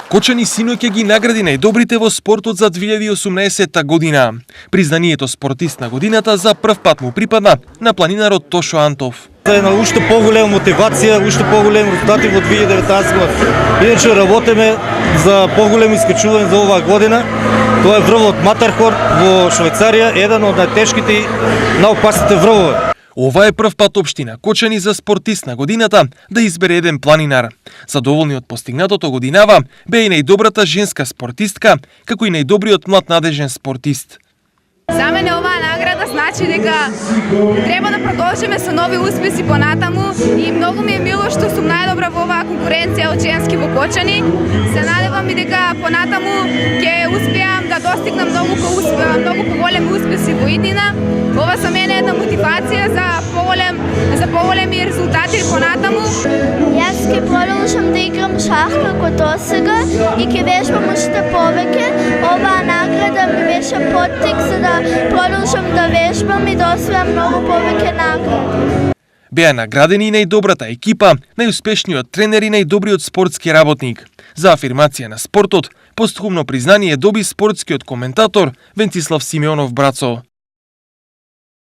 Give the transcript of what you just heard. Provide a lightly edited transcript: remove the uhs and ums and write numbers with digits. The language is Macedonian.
Кочани синоќа ги награди најдобрите во спортот за 2018 година. Признанието спортист на годината за прв пат му припадна на планинарот Тошо Антов. За една уште поголема мотивација, уште поголеми резултати во 2019 година. Иначе работиме за поголемо искачување за оваа година. Тоа е врвот Матархорн во Швајцарија, еден од најтешките и најопасните врвови. Ова е прв пат општина Кочани за спортист на годината да избере еден планинар. Задоволни од постигнатото годинава бе и најдобрата женска спортистка, како и најдобриот млад надежен спортист. За мене оваа награда значи дека треба да продолжиме со нови успеси понатаму и многу ми е мило што сум најдобра во оваа конкуренција од женски во Кочани. Се надевам и дека понатаму ќе успеам да достигнам многу поголеми успеси во иднина. Ова за мене е една мотивација за поголеми резултати понатаму. Јас ќе продолжам да играм шах како досега и ќе вежбам уште повеќе. Оваа награда ми беше поттик за да продолжам да вежбам и да освојам многу повеќе награди. Беа наградени и најдобрата екипа, најуспешниот тренер и најдобриот спортски работник. За афирмација на спортот, постхумно признание доби спортскиот коментатор Венцислав Симеонов Брацо.